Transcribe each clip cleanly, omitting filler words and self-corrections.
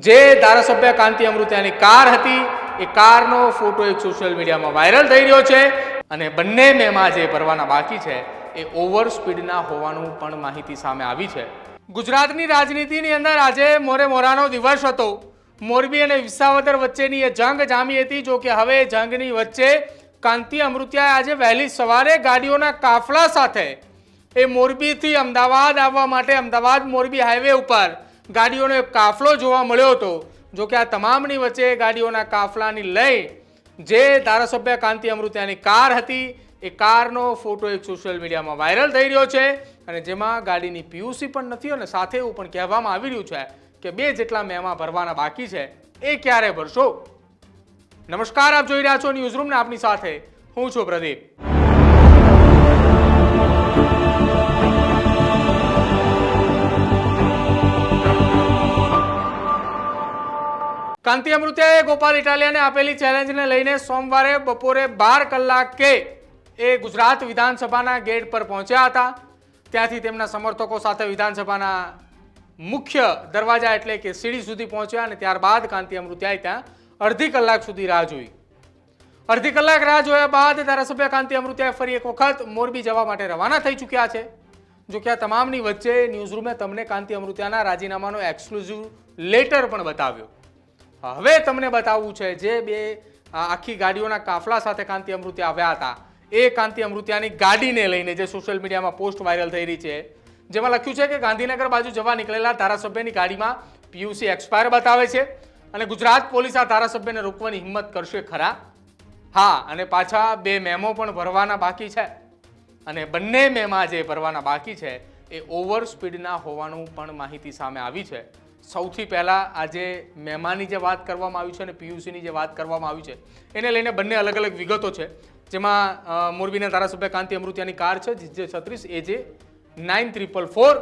જે ધારાસભ્ય કાંતિ અમૃતિયાની કાર હતી એ કારનો ફોટો એક સોશિયલ મીડિયામાં વાયરલ થઈ રહ્યો છે અને બંને મેમાં જે ભરવાના બાકી છે એ ઓવર સ્પીડના હોવાનું પણ માહિતી સામે આવી છે. ગુજરાતની રાજનીતિની અંદર આજે મોરેનો દિવસ હતો. મોરબી અને વિસાવદર વચ્ચેની એ જંગ જામી હતી. જો કે હવે જંગની વચ્ચે કાંતિ અમૃતિયાએ આજે વહેલી સવારે ગાડીઓના કાફલા સાથે એ મોરબીથી અમદાવાદ આવવા માટે અમદાવાદ મોરબી હાઈવે ઉપર ગાડીઓનો એક કાફલો જોવા મળ્યો હતો. જો કે આ તમામની વચ્ચે ગાડીઓના કાફલાની લઈ જે ધારાસભ્ય કાંતિ અમૃતિયાની કાર હતી એ કારનો ફોટો એક સોશિયલ મીડિયામાં વાયરલ થઈ રહ્યો છે અને જેમાં ગાડીની પીયુસી પણ નથી અને સાથે એવું પણ કહેવામાં આવી રહ્યું છે કે 2 જેટલા મેમાં ભરવાના બાકી છે એ ક્યારે ભરશો. નમસ્કાર, આપ જોઈ રહ્યા છો ન્યૂઝરૂમ ને આપની સાથે હું છું પ્રદીપ. કાંતિ અમૃતિયાએ ગોપાલ ઇટાલિયાને આપેલી ચેલેન્જને લઈને સોમવારે બપોરે 12 કલાકે એ ગુજરાત વિધાનસભાના ગેટ પર પહોંચ્યા હતા. ત્યાંથી તેમના સમર્થકો સાથે વિધાનસભાના મુખ્ય દરવાજા એટલે કે સીડી સુધી પહોંચ્યા અને ત્યારબાદ કાંતિ અમૃતિયાએ ત્યાં અડધી કલાક સુધી રાહ જોઈ. અડધી કલાક રાહ જોયા બાદ ધારાસભ્ય કાંતિ અમૃતિયાએ ફરી એક વખત મોરબી જવા માટે રવાના થઈ ચૂક્યા છે. જો કે આ તમામની વચ્ચે ન્યૂઝરૂમે તમને કાંતિ અમૃતિયાના રાજીનામાનો એક્સક્લુઝિવ લેટર પણ બતાવ્યો. હવે તમને બતાવવું છે જે 2 આખી ગાડીઓના કાફલા સાથે કાંતિ અમૃતિયા આવ્યા હતા એ કાંતિ અમૃતિયાની ગાડીને લઈને જે સોશિયલ મીડિયામાં પોસ્ટ વાયરલ થઈ રહી છે, જેમાં લખ્યું છે કે ગાંધીનગર બાજુ જવા નીકળેલા ધારાસભ્યની ગાડીમાં પીયુસી એક્સપાયર બતાવે છે અને ગુજરાત પોલીસ આ ધારાસભ્યને રોકવાની હિંમત કરશે ખરા? હા, અને પાછા 2 મેમો પણ ભરવાના બાકી છે અને બંને મેમાં જે ભરવાના બાકી છે એ ઓવર સ્પીડના હોવાનું પણ માહિતી સામે આવી છે. સૌથી પહેલાં આજે મેમાની જે વાત કરવામાં આવી છે અને પીયુસીની જે વાત કરવામાં આવી છે એને લઈને બંને અલગ અલગ વિગતો છે. જેમાં મોરબીના ધારાસભ્ય કાંતિ અમૃતિયાની કાર છે GJ36 AJ 9444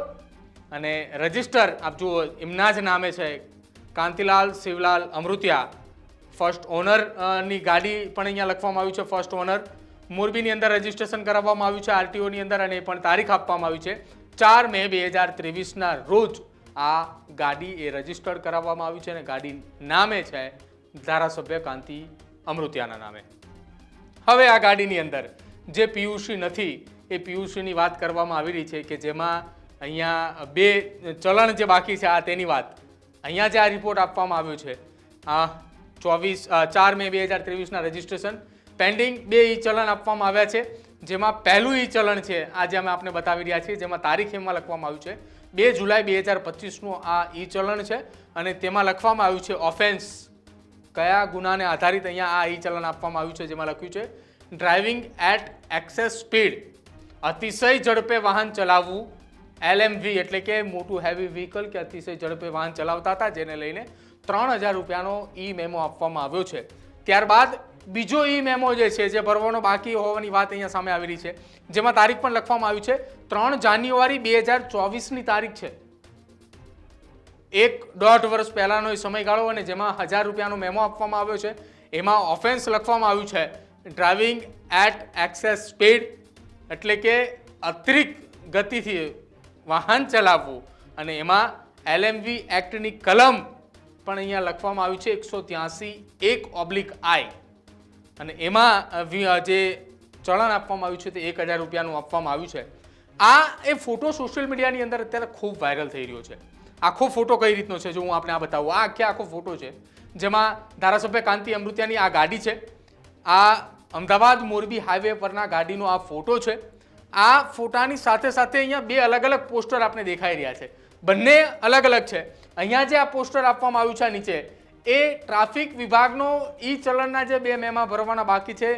અને રજિસ્ટર આપ જુઓ એમના જ નામે છે કાંતિલાલ શિવલાલ અમૃતિયા. ફર્સ્ટ ઓનરની ગાડી પણ અહીંયા લખવામાં આવ્યું છે ફર્સ્ટ ઓનર. મોરબીની અંદર રજિસ્ટ્રેશન કરાવવામાં આવ્યું છે આરટીઓની અંદર અને પણ તારીખ આપવામાં આવી છે 4 મે 2023ના રોજ આ ગાડી એ રજિસ્ટર્ડ કરાવવામાં આવી છે અને ગાડી નામે છે ધારાસભ્ય કાંતિ અમૃતિયાના નામે. હવે આ ગાડીની અંદર જે પીયુસી નથી એ પીયુસીની વાત કરવામાં આવી રહી છે કે જેમાં અહીંયા 2 ચલણ જે બાકી છે આ તેની વાત. અહીંયા જે આ રિપોર્ટ આપવામાં આવ્યો છે આ 4 મે 2023ના રજિસ્ટ્રેશન પેન્ડિંગ 2 ઈ ચલણ આપવામાં આવ્યા છે. જેમાં પહેલું ઈ ચલણ છે આજે અમે આપને બતાવી રહ્યા છીએ, જેમાં તારીખ એમાં લખવામાં આવ્યું છે 2 જુલાઈ 2025નું આ ઈ ચલણ છે અને તેમાં લખવામાં આવ્યું છે ઓફેન્સ કયા ગુનાને આધારિત અહીંયા આ ઈ ચલણ આપવામાં આવ્યું છે. જેમાં લખ્યું છે ડ્રાઇવિંગ એટ એક્સેસ સ્પીડ, અતિશય ઝડપે વાહન ચલાવવું, LMV એટલે કે મોટું હેવી વ્હીકલ કે અતિશય ઝડપે વાહન ચલાવતા હતા જેને લઈને 3000 રૂપિયાનો ઈ મેમો આપવામાં આવ્યો છે. ત્યારબાદ બીજો ઈ મેમો જે છે જે ભરવાનો બાકી હોવાની વાત અહીંયા સામે આવી રહી છે, જેમાં તારીખ પણ લખવામાં આવી છે 3 જાન્યુઆરી 2024ની તારીખ છે. 1.5 વર્ષ પહેલાનો એ સમયગાળો અને જેમાં 1000 રૂપિયાનો મેમો આપવામાં આવ્યો છે. એમાં ઓફેન્સ લખવામાં આવ્યું છે ડ્રાઇવિંગ એટ એક્સેસ સ્પીડ એટલે કે અતિરિક્ત ગતિથી વાહન ચલાવવું અને એમાં LMV એક્ટની કલમ પણ અહીંયા લખવામાં આવી છે 183(1)I અને એમાં જે ચલણ આપવામાં આવ્યું છે તે 1000 રૂપિયાનું આપવામાં આવ્યું છે. આ એ ફોટો સોશિયલ મીડિયાની અંદર અત્યારે ખૂબ વાયરલ થઈ રહ્યો છે. આખો ફોટો કઈ રીતનો છે જો હું આપને આ બતાવું. આ આખો ફોટો છે જેમાં ધારાસભ્ય કાંતિ અમૃતિયાની આ ગાડી છે. આ અમદાવાદ મોરબી હાઈવે પરના ગાડીનો આ ફોટો છે. આ ફોટાની સાથે સાથે અહીંયા 2 અલગ અલગ પોસ્ટર આપને દેખાઈ રહ્યા છે. બંને અલગ અલગ છે. અહીંયા જે આ પોસ્ટર આપવામાં આવ્યું છે નીચે એ ટ્રાફિક વિભાગનો ઈ ચલણના જે 2 મેમાં ભરવાના બાકી છે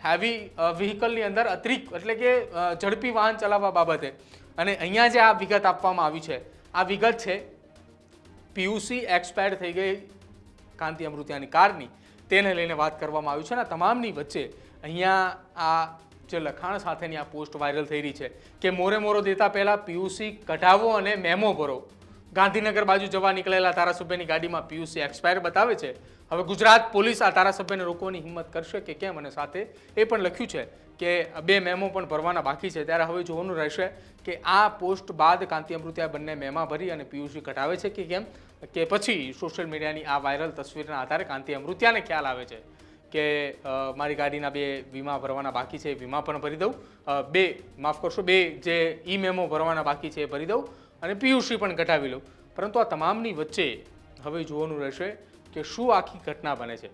હેવી વ્હીકલની અંદર અતિરિક્ત એટલે કે ઝડપી વાહન ચલાવવા બાબતે. અને અહીંયા જે આ વિગત આપવામાં આવી છે આ વિગત છે પીયુસી એક્સપાયર થઈ ગઈ કાંતિ અમૃતિયાની કારની તેને લઈને વાત કરવામાં આવી છે. અને તમામની વચ્ચે અહીંયા આ જે લખાણ સાથેની આ પોસ્ટ વાયરલ થઈ રહી છે કે મોરો દેતા પહેલા પીયુસી કઢાવો અને મેમો ભરો. ગાંધીનગર બાજુ જવા નીકળેલા ધારાસભ્યની ગાડીમાં પીયુસી એક્સપાયર બતાવે છે. હવે ગુજરાત પોલીસ આ ધારાસભ્યને રોકવાની હિંમત કરશે કે કેમ અને સાથે એ પણ લખ્યું છે કે 2 મેમો પણ ભરવાના બાકી છે. ત્યારે હવે જોવાનું રહેશે કે આ પોસ્ટ બાદ કાંતિ અમૃતિયા બંને મેમા ભરી અને પીયુસી કઢાવે છે કે કેમ. કે પછી સોશિયલ મીડિયાની આ વાયરલ તસવીરના આધારે કાંતિ અમૃતિયાને ખ્યાલ આવે છે કે મારી ગાડીના 2 વીમા ભરવાના બાકી છે, વીમા પણ ભરી દઉં, 2 જે ઈ મેમો ભરવાના બાકી છે એ ભરી દઉં અને પીયુસી પણ કઢાવી લઉં. પરંતુ આ તમામની વચ્ચે હવે જોવાનું રહેશે કે શું આખી ઘટના બને છે.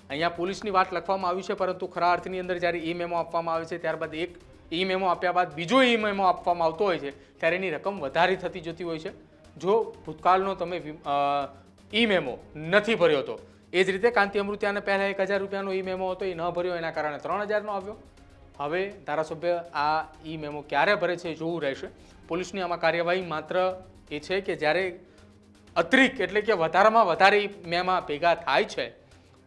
અહીંયા પોલીસની વાત લખવામાં આવી છે, પરંતુ ખરા અર્થની અંદર જ્યારે ઈ મેમો આપવામાં આવે છે ત્યારબાદ એક ઈ મેમો આપ્યા બાદ બીજો ઈ મેમો આપવામાં આવતો હોય છે ત્યારે એની રકમ વધારે થતી જતી હોય છે. જો ભૂતકાળનો તમે ઈ મેમો નથી ભર્યો તો એ જ રીતે કાંતિ અમૃતિયાને પહેલાં 1000 રૂપિયાનો ઈ મેમો હતો, એ ન ભર્યો, એના કારણે 3000નો આવ્યો. હવે ધારાસભ્ય આ ઈ મેમો ક્યારે ભરે છે જોવું રહેશે. પોલીસની આમાં કાર્યવાહી માત્ર એ છે કે જ્યારે અતિરિક્ત એટલે કે વધારામાં વધારે ઈ મેમા ભેગા થાય છે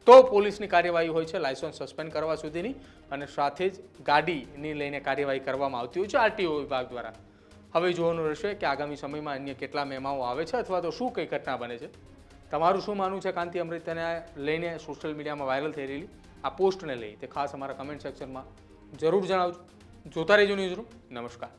તો પોલીસની કાર્યવાહી હોય છે લાયસન્સ સસ્પેન્ડ કરવા સુધીની, અને સાથે જ ગાડીની લઈને કાર્યવાહી કરવામાં આવતી હોય છે આરટીઓ વિભાગ દ્વારા. હવે જોવાનું રહેશે કે આગામી સમયમાં અન્ય કેટલા મેમાઓ આવે છે અથવા તો શું કઈ ઘટના બને છે. તમારું શું માનવું છે કાંતિ અમૃતિયાને લઈને સોશિયલ મીડિયામાં વાયરલ થઈ રહેલી આ પોસ્ટને લઈ તે ખાસ અમારા કમેન્ટ સેક્શનમાં જરૂર જણાવજો. જોતા રહેજો ન્યૂઝરૂમ. નમસ્કાર.